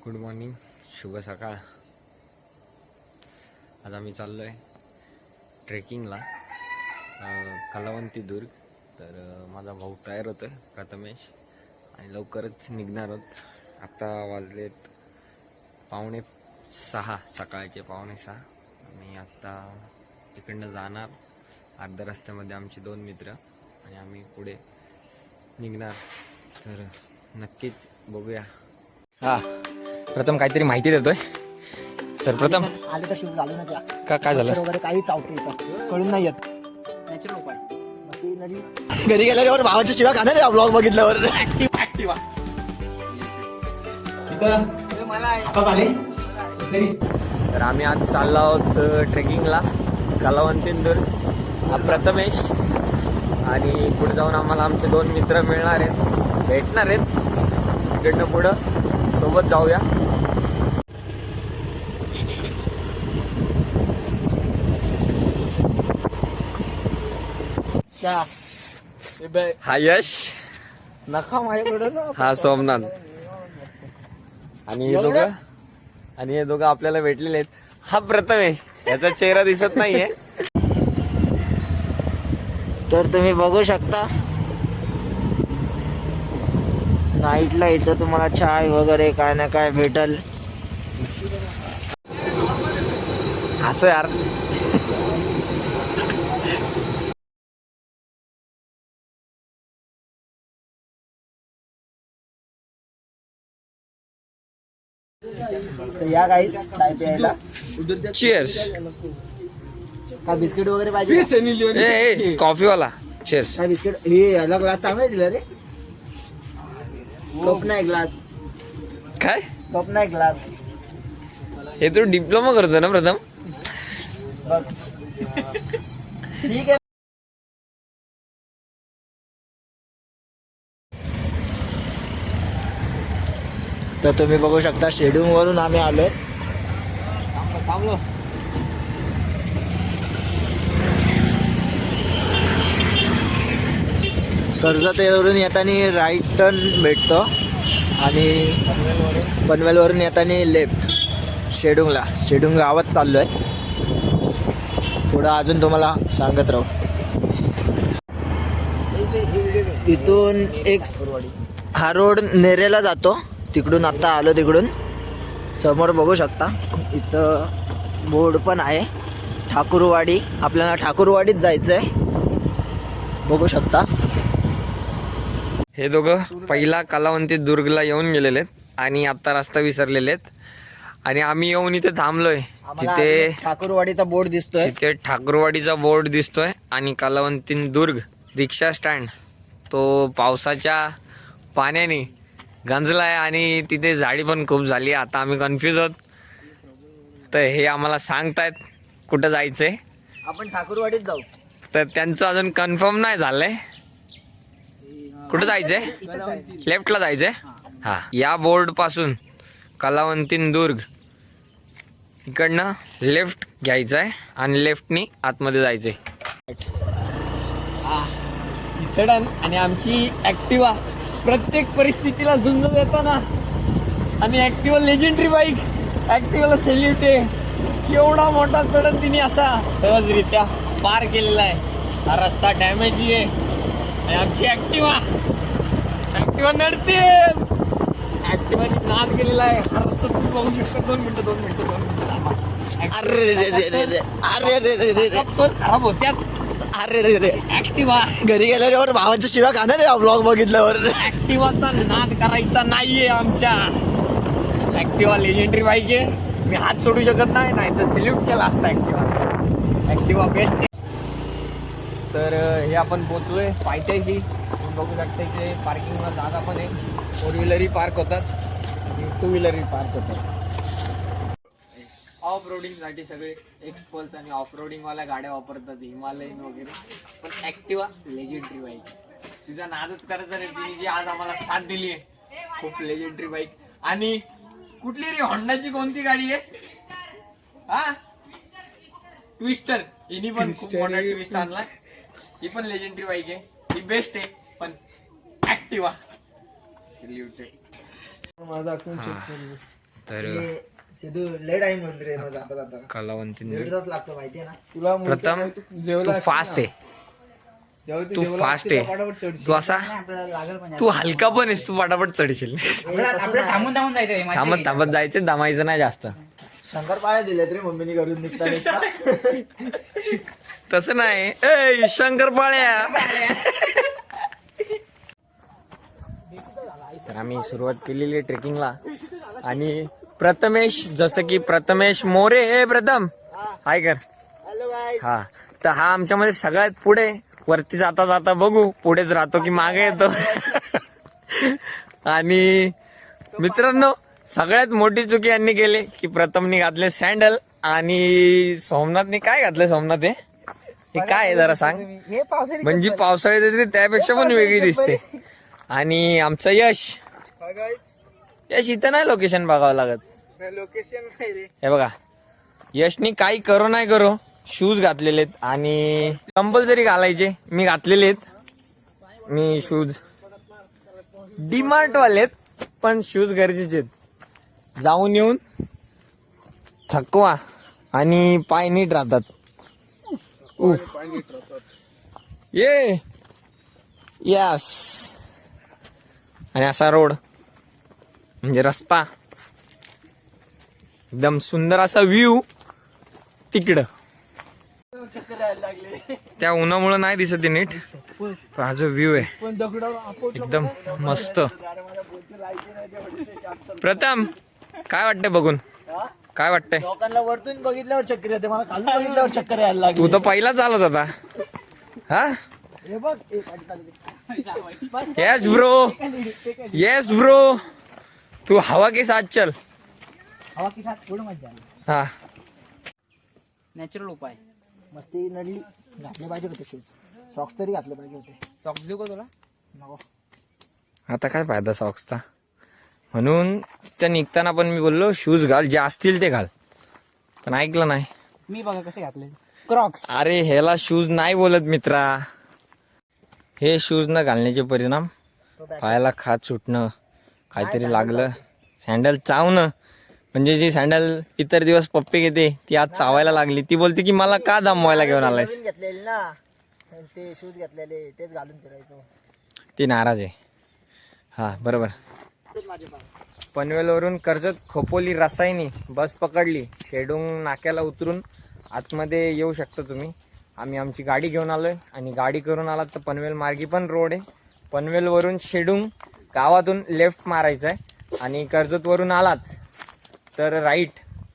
Good morning, शुभ सकाळ. आज आम्ही चाललो आहे ट्रेकिंगला कलावंती दुर्ग. तर माझा भाऊ तयार होतो आहे प्रथमेश आणि लवकरच निघणार आहोत. आता वाजलेत 5:45 सकाळचे 5:45 आणि आत्ता तिकडनं जाणार. अर्ध्या रस्त्यामध्ये आमचे 2 मित्र आणि आम्ही पुढे निघणार. तर नक्कीच बघूया. प्रथम काहीतरी माहिती देतोय. तर प्रथम आले तर शूज घालू ना त्या काय झालं वगैरे काही चावते इथं कळून नाही येत. नॅचरल उपाय. घरी गेल्यावर भावाच्या शिवाय खाणार आहे ब्लॉग बघितल्यावर. तर आम्ही आज चाललो आहोत ट्रेकिंगला कलावंती दुर्ग. हा प्रथमेश आणि पुढे जाऊन आम्हाला आमचे 2 मित्र मिळणार आहेत, भेटणार आहेत. तिकडनं पुढं सोबत जाऊया. हा यश, नका माझ्याकडे हा सोमनाथ आणि हे दोघं आपल्याला भेटलेले आहेत. हा प्रथमेश, याचा चेहरा दिसत नाहीये. तर तुम्ही बघू शकता नाईटला इथं तुम्हाला चाय वगैरे काय ना काय भेटल. हसो यार. या गाईस चाय प्यायला. चीयर्स. काय बिस्किट वगैरे पाहिजे? कॉफीवाला चीयर्स. काय बिस्किट? हे याला ग्लास चांगला दिला रे. कप नाही ग्लास. काय कप नाही ग्लास. हे तू डिप्लोमा करतो ना प्रथम? बघ ठीक आहे. तर तुम्ही बघू शकता शेड्यूल वरून आम्ही आलोय. कर्जतवरून येताना राईट टर्न भेटतो आणि पनवेलवरून येताना लेफ्ट. शेडुंग गावात चाललो आहे. पुढं अजून तुम्हाला सांगत राहू. इथून एक हा रोड नेरेला जातो. तिकडून आता आलो. तिकडून समोर बघू शकता इथं बोर्ड पण आहे ठाकूरवाडी. आपल्याला ठाकूरवाडीत जायचं आहे. बघू शकता हे दोघं पहिला कलावंती दुर्गला येऊन गेलेले आहेत आणि आता रस्ता विसरलेले आहेत. आणि आम्ही येऊन इथे थांबलोय. तिथे ठाकूरवाडीचा बोर्ड दिसतोय. तिथे ठाकूरवाडीचा बोर्ड दिसतोय आणि कलावंती दुर्ग रिक्षा स्टँड तो पावसाच्या पाण्याने गंजलाय आणि तिथे झाडी पण खूप झाली. आता आम्ही कन्फ्यूज आहोत. तर हे आम्हाला सांगतायत कुठं जायचंय. आपण ठाकूरवाडीत जाऊ. तर त्यांचं अजून कन्फर्म नाही झालंय. कुठं जायचंय? लेफ्टला जायचंय. हा, या बोर्ड पासून कलावंती दुर्ग इकडनं लेफ्ट घ्यायचंय आणि लेफ्टनी आतमध्ये जायचंय. चढण आणि आमची ऍक्टिवा प्रत्येक परिस्थितीला झुंज देताना आणि ऍक्टिवा लेजेंडरी बाईक. ऍक्टिवाला सेल्यूट आहे. एवढा मोठा चढण तिने असा सहजरित्या पार केलेला आहे. हा रस्ता डॅमेज आहे आणि आमची ऍक्टिवा नडते. ऍक्टिवाची नाद केलेला आहे. हा रस्ता तुम्ही बघू शकता. 2 मिनिटं खराब होत्यात. अरे रे रे ऍक्टिवा घरी गेल्यावर भावाच्या शिवाय खाणार आहे ब्लॉग बघितल्यावर. ऍक्टिवाचा नाद करायचा नाहीये. आमच्या ऍक्टिवा लेजेंडरी पाहिजे. मी हात सोडू शकत नाही, नाही तर सल्यूट केला असता. ऍक्टिवा बेस्ट आहे. तर हे आपण पोचलोय पायथ्याशी. तुम्ही बघू शकता इथे पार्किंगला जागा पण आहे. 4 व्हीलरही पार्क होतात आणि 2 व्हीलरही पार्क होतात. ऑफ रोडिंगसाठी सगळे एक्सपल्स आणि ऑफ रोडिंगवाल्या गाड्या वापरतात, हिमालयन वगैरे. पण ॲक्टिवा लेजेंडरी बाईक, तिचा नादच करायचा रे. तिने जी आज आम्हाला साथ दिली आहे, खूप लेजेंडरी बाईक. आणि कुठली रे होंडाची कोणती गाडी आहे? हा, ट्विस्टर. हिनी पण खूप मोठा ट्विस्ट आणलाय. ही पण लेजेंडरी बाईक आहे. ही बेस्ट आहे. पण ॲक्टिवा सल्यूट आहे. तर सिद्धू लेट आहे म्हणून रे जाता जाता कलावंती 1.5 तास लागतो माहितीये ना. तुला प्रथम तू फास्ट आहे, तू फास्ट आहे, तू असा तू हलका पण आहेस, तू पटापट चढशील. थांबून थांबून जायचं थांबत थांबत जायचं, दमायचं नाही जास्त. शंकरपाळ्या दिल्यात रे मम्मीने करून निघता. तसं नाही ए शंकरपाळ्या. तर आम्ही सुरुवात केलेली आहे ट्रेकिंगला आणि प्रथमेश, जसं की प्रथमेश मोरे हे प्रथम हाय कर. हॅलो गाईस. हा तर हा आमच्यामध्ये सगळ्यात पुढे, वरती जाता जाता बघू पुढेच राहतो की मागे येतो. आणि मित्रांनो सगळ्यात मोठी चुकी यांनी केली की प्रथमने घातले सँडल आणि सोमनाथने काय घातले. सोमनाथ हे काय आहे जरा सांग. हे पावसाळी म्हणजे पावसाळ्यात येते त्यापेक्षा पण वेगळी दिसते. आणि आमचं यश इथं नाही लोकेशन बघावं लागत. लोकेशन नाही रे. हे बघा यशनी काही करो नाही करो शूज घातलेले आहेत आणि कंपल्सरी घालायचे. मी घातलेले आहेत, मी शूज डीमार्ट वालेत पण शूज गरजेचे आहेत. जाऊन येऊन थकवा आणि पाय नीट राहतात. ये यस. आणि असा रोड म्हणजे रस्ता, एकदम सुंदर असा व्ह्यू तिकडं. त्या उन्हामुळे नाही दिसत आहे नीट, पण हा जो व्ह्यू आहे एकदम मस्त. प्रथम काय वाटतंय बघून, काय वाटतंय. लोकांना वरतून बघितल्यावर चक्कर येते, मला खालून बघितल्यावर चक्कर यायला लागली. तू तर पहिलाच आलाच आता. हा हे बघ येस ब्रो, येस ब्रो, तू हवा के साथ चल. हवा की साथ थोडं मजा आली. हा नॅचरल उपाय. मस्ती नडली. घातले पाहिजे होते शूज, सॉक्स तरी घातले पाहिजे होते. सॉक्स देऊ का तुला? नको. आता काय फायदा सॉक्सचा. म्हणून त्या निघताना पण मी बोललो शूज घाल, जे असतील ते घाल, पण ऐकलं नाही. मी बघा कसे घातले क्रॉक्स. अरे ह्याला शूज नाही बोलत मित्रा. हे शूज न घालण्याचे परिणाम पायाला खाज सुटणं, काहीतरी लागलं, सँडल चावणं. म्हणजे जी सँडल इतर दिवस पप्पी घेते ती आज चावायला लागली. ती बोलते की मला का दमवायला घेऊन आलायस. नवीन घेतलेले ना ते शूज घेतलेले, तेच घालून फिरायचो. ती नाराज आहे. हा बरोबर. पनवेलवरून कर्जत खोपोली रसायनी बस पकडली. शेडूंग नाक्याला उतरून आतमध्ये येऊ शकता तुम्ही. आम्ही आमची गाडी घेऊन आलोय आणि गाडी करून आलात तर पनवेल मार्गी पण रोड आहे. पनवेलवरून शेडूंग गावातून लेफ्ट मारायचं आहे आणि कर्जतवरून आलात तर राईट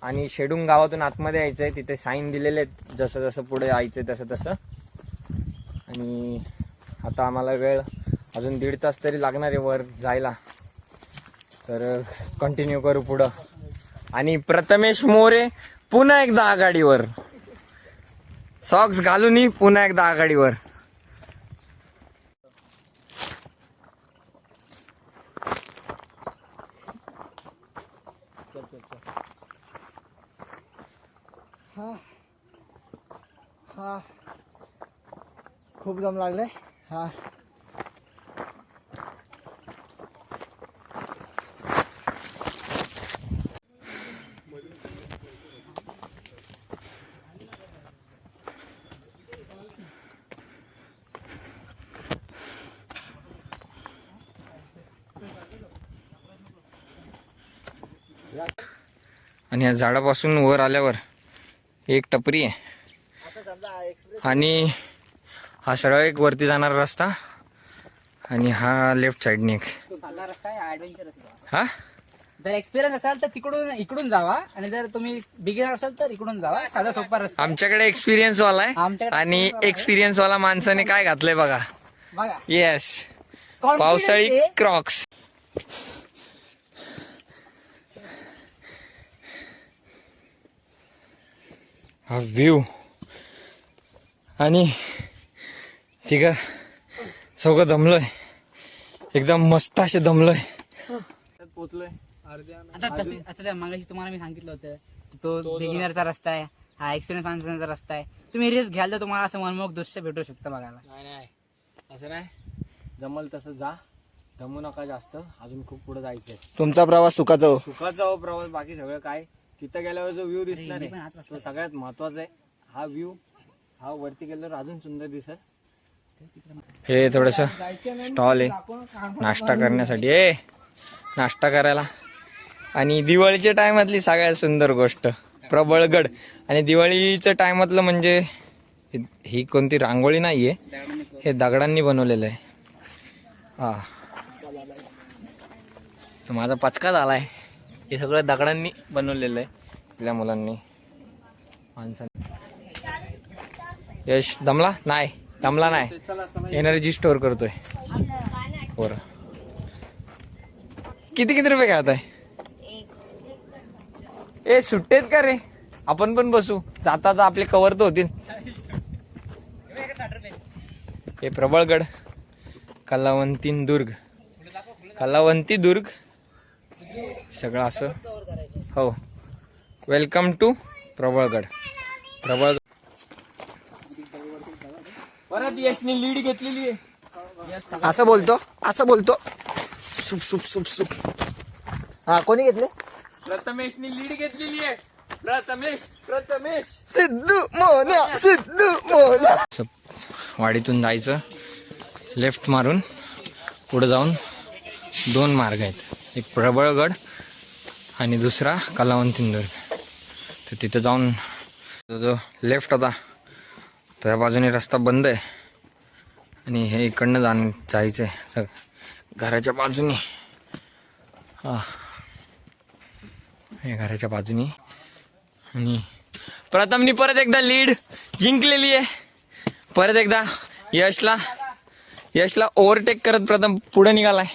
आणि शेडूंग गावातून आतमध्ये यायचं आहे. तिथे साईन दिलेले आहेत, जसं जसं पुढे यायचं आहे तसं तसं. आणि आता आम्हाला वेळ अजून 1.5 तास तरी लागणार आहे वर जायला. तर कंटिन्यू करू पुढं. आणि प्रथमेश मोरे पुन्हा एकदा आघाडीवर, सॉक्स घालूनही पुन्हा एकदा आघाडीवर. हा खूप दम लागलाय. हा आणि या झाडापासून वर आल्यावर एक टपरी आहे असं समजा एक्सप्रेस. आणि हा सरळ एक वरती जाणारा रस्ता आणि हा लेफ्ट साईडने एक. तो साधा रस्ता आहे, ऍडव्हेंचर आहे. हा जर एक्सपिरियन्स असाल तर तिकडून इकडून जावा आणि जर तुम्ही बिगिनर असाल तर इकडून जावा. साधा सोपा रस्ता. आमच्याकडे एक्सपिरियन्स वाला आहे आमच्याकडे आणि एक्सपिरियन्स वाला माणसाने काय घातलंय बघा. बघा येस, Confidence पावसाळी आहे. क्रॉक्स. हा व्ह्यू आणि तिघ चौघं दमलोय, एकदम मस्त असे दमलोय. पोचलोय आता त्या मागाशी तुम्हाला मी सांगितलं होतं की तो बिगिनरचा रस्ता आहे, हा एक्सपिरियन्स माणसांचा रस्ता आहे. तुम्ही रिस्क घ्याल तर तुम्हाला असं मनमोहक दृश्य भेटू शकतं बघायला. नाही असं नाही, जमल तसं जा दमू नका जास्त, अजून खूप पुढे जायचंय. तुमचा प्रवास सुखाचा हो. सुखाचा हो प्रवास, बाकी सगळं काय. तिथं गेल्यावर जो व्ह्यू दिसणार आहे तो सगळ्यात महत्वाचा आहे. हा व्ह्यू हा वरती गेल्यावर अजून सुंदर दिसत. हे थोडस स्टॉल आहे नाश्ता करण्यासाठी, नाश्ता करायला. आणि दिवाळीच्या टायमातली सगळ्यात सुंदर गोष्ट प्रबळगड. आणि दिवाळीच्या टायमातलं म्हणजे ही कोणती रांगोळी नाहीये, हे दगडांनी बनवलेलं आहे. हा माझा पचका झालाय. हे सगळं दगडांनी बनवलेलं आहे आपल्या मुलांनी, माणसांनी. यश दमला नाही, दमला नाही, एनर्जी स्टोअर करतोय. बरं किती किती रुपये खेळताय? ए सुट्टेत का रे, आपण पण बसू. जाता तर आपले कवर तर होतील. हे प्रबळगड, कलावंती दुर्ग, कलावंती दुर्ग सगळं असं. हो, वेलकम टू प्रबळगड. प्रबळगड परत यशने लीड घेतलेली आहे. असं बोलतो, असं बोलतो. सुप सुप सुप सुप. हा कोणी घेतले? प्रथमेशने लीड घेतलेली आहे. प्रथमेश सिद्धू मोन्या, सिद्धू मोन्या. वाडीतून जायचं, लेफ्ट मारून पुढे जाऊन 2 मार्ग आहेत. एक प्रबळगड आणि दुसरा कलावंती दुर्ग. तर तिथं जाऊन जो लेफ्ट होता त्या बाजूने रस्ता बंद आहे आणि हे इकडनं जायचं आहे घराच्या बाजूनी. हा हे घराच्या बाजूनी. आणि प्रथमनी परत एकदा लीड जिंकलेली आहे. परत एकदा यशला ओव्हरटेक करत प्रथम पुढे निघालाय.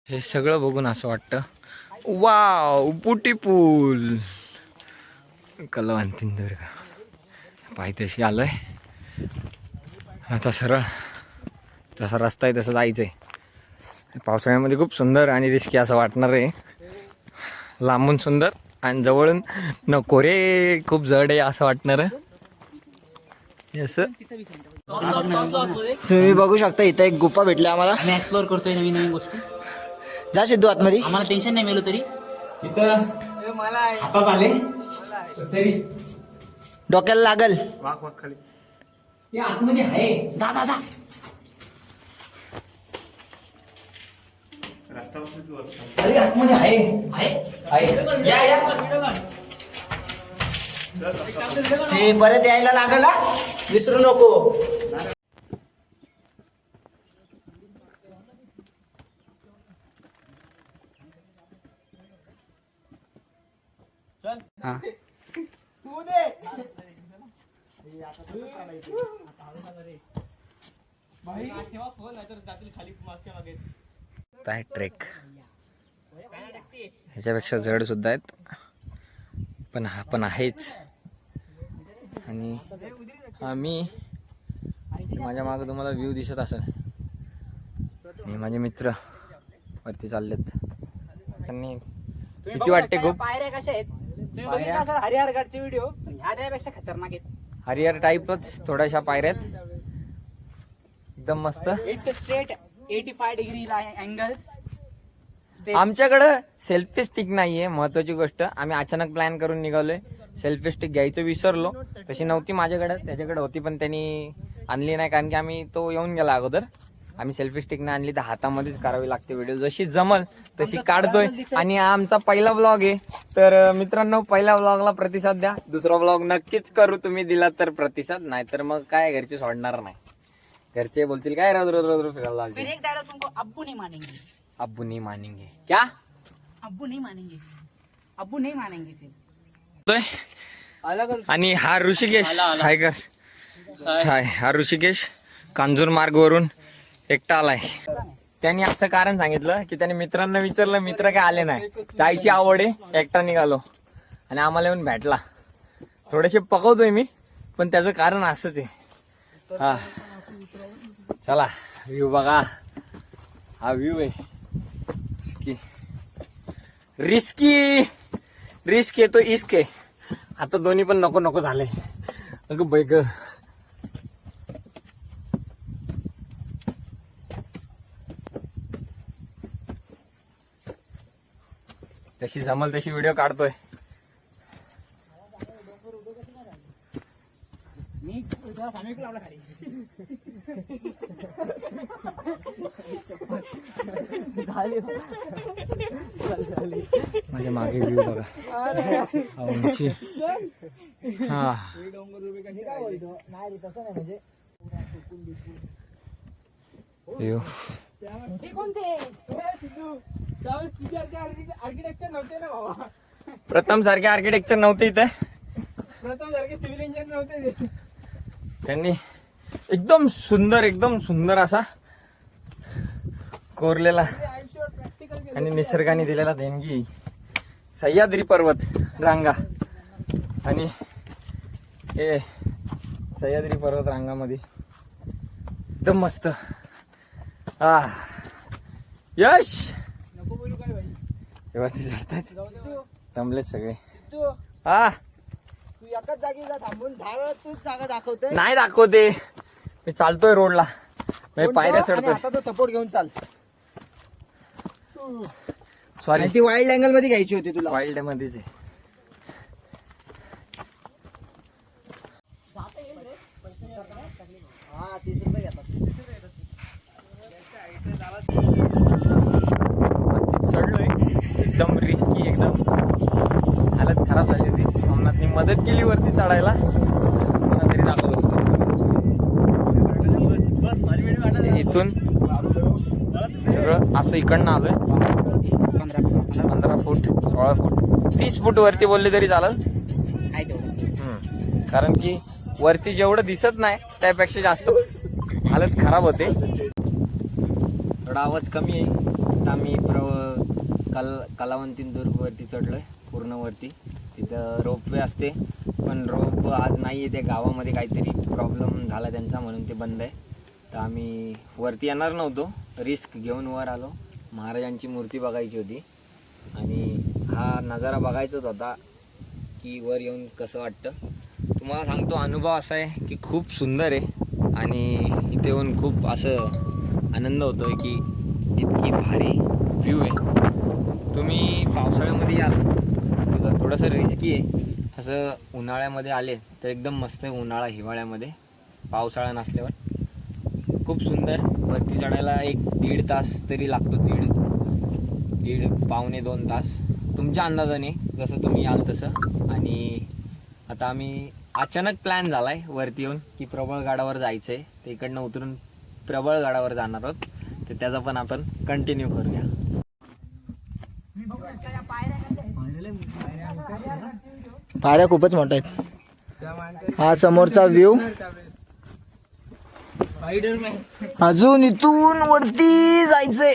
हे सगळं बघून असं वाटतं वाव, पुटी पूल, कलावंती दुर्ग. पायथ्याशी आलोय आता. सरळ जसा रस्ता आहे तसं जायचंय. पावसाळ्यामध्ये खूप सुंदर आणि रिस्की असं वाटणार आहे. लांबून सुंदर आणि जवळून नको रे, खूप जड आहे असं वाटणार. तुम्ही बघू शकता इथं एक गुफा भेटली आम्हाला. आम्ही एक्सप्लोर करतोय नवीन नवीन गोष्टी. जा सिद्धू आतमध्ये. आम्हाला टेन्शन नाही मिळलं तरी इथं मला हातात आले तरी डोक्याला लागल. वाक खाली. हे आतमध्ये आहे. दादा अरे आतमध्ये आहे. या. ते परत यायला लागल हा, विसरू नको. हा. ट्रेक ह्याच्यापेक्षा जड सुद्धा आहेत, पण हा पण आहेच. आणि आम्ही माझ्या मागे तुम्हाला व्ह्यू दिसत असेल. हे माझे मित्र वरती चाललेत. त्यांनी किती वाटते खूप. पायऱ्या कशा आहेत तुम्ही बघितलं असाल हरिहरगडचे व्हिडिओ, ह्या त्यापेक्षा खतरनाक आहेत. हरिहर टाईपच थोड्याशा पायऱ्यात, एकदम मस्त. It's a straight 85 degree angles. आमच्याकडं सेल्फी स्टिक नाहीये, महत्वाची गोष्ट. आम्ही अचानक प्लॅन करून निघालोय. सेल्फी स्टिक घ्यायचं विसरलो. तशी नव्हती माझ्याकडे, त्याच्याकडे होती पण त्यांनी आणली नाही, कारण की आम्ही तो येऊन गेला अगोदर. आम्ही सेल्फी स्टिक नाही आणली तर हातामध्येच करावी लागते व्हिडिओ. जशी जमल तशी काढतोय. आणि आमचा पहिला व्लॉग आहे, तर मित्रांनो पहिल्या व्लॉगला प्रतिसाद द्या. दुसरा व्लॉग नक्कीच करू, तुम्ही दिला तर प्रतिसाद. नाही तर मग काय घरचे सोडणार नाही. घरचे बोलतील काय रोज रोज रोज फिरायला लागते. फिर एक डायलॉग तुमको अब्बू नहीं मानेंगे. अब्बू नहीं मानेंगे क्या? अब्बू नहीं मानेंगे, अब्बू नहीं मानेंगे फिर. आणि हा ऋषिकेश हाय कर. हाय, हा ऋषिकेश कांजूर मार्ग वरून एकटा आलाय. त्यांनी असं कारण सांगितलं की त्याने मित्रांना विचारलं, मित्र काय आले नाही, जायची आवड आहे, एकटा निघालो. आणि आम्हाला येऊन भेटला. थोडेसे पकवतोय मी, पण त्याचं कारण असंच आहे. हा चला व्ह्यू बघा. हा व्ह्यू आहे. रिस्क येतो इश्क आहे. आता दोन्ही पण नको नको झाले. अगं बैग. जशी जमल तशी व्हिडिओ काढतोय. माझ्या मागे व्ह्यू बघा उंची. हा व्ह्यू. प्रथम सारखे आर्किटेक्चर नव्हते इथे. प्रथम सारखे सिव्हिल इंजिनियर नव्हते. त्यांनी एकदम सुंदर असा कोरलेला आणि निसर्गाने दिलेला देणगी सह्याद्री पर्वत रांगा. आणि हे सह्याद्री पर्वत रांगामध्ये एकदम मस्त. यश व्यवस्थित चढतायत, जमलेच सगळे. हा तू एकाच जागी थांबून 10 वेळा तूच जागा दाखवतोय. नाही दाखवते, मी चालतोय रोडला, पायऱ्या चढतोय. आता सपोर्ट घेऊन चाल. सॉरी, ती वाईल्ड अँगल मध्ये घ्यायची होती तुला. वाईल्ड मध्येच आहे. हा 30 रुपये घेतात. चढलोय, एकदम रिस्की, एकदम हालत खराब झाली होती. सोमनाथनी मदत केली वरती चढायला. मला तरी दाखवत होतो. इथून सगळं असं इकडनं आलोय. 15 फूट 16 फूट 30 फूट वरती बोलले तरी चालेल. कारण की वरती जेवढं दिसत नाही त्यापेक्षा जास्त हालत खराब होते. थोडा आवाज कमी आहे. आता आम्ही कलावंतीन वरती चढलोय पूर्ण वरती. तिथं रोपवे असते, पण रोप आज नाही आहे. त्या गावामध्ये काहीतरी प्रॉब्लेम झाला त्यांचा, म्हणून ते बंद आहे. तर आम्ही वरती येणार नव्हतो, रिस्क घेऊन वर आलो. महाराजांची मूर्ती बघायची होती आणि हा नजारा बघायचाच होता की वर येऊन कसं वाटतं. तुम्हाला सांगतो, अनुभव असा आहे की खूप सुंदर आहे आणि इथे येऊन खूप असं आनंद होतो आहे की इतकी भारी व्ह्यू आहे. तुम्ही पावसाळ्यामध्ये याल तर थोडंसं रिस्की आहे. असं उन्हाळ्यामध्ये आले तर एकदम मस्त आहे. उन्हाळा हिवाळ्यामध्ये, पावसाळा नसल्यावर खूप सुंदर. वरती चढायला 1-1.5 तास तरी लागतो. दीड पावणे 2 तास तुमच्या अंदाजाने, जसं तुम्ही याल तसं. आणि आता आम्ही अचानक प्लॅन झाला आहे वरती येऊन की प्रबळगडावर जायचं आहे. ते इकडनं उतरून प्रबळगडावर जाणार आहोत. तर त्याचा पण आपण कंटिन्यू करूया. पायऱ्या खूपच मोठ्या आहेत. हा समोरचा व्ह्यू. अजून इथून वरती जायचंय.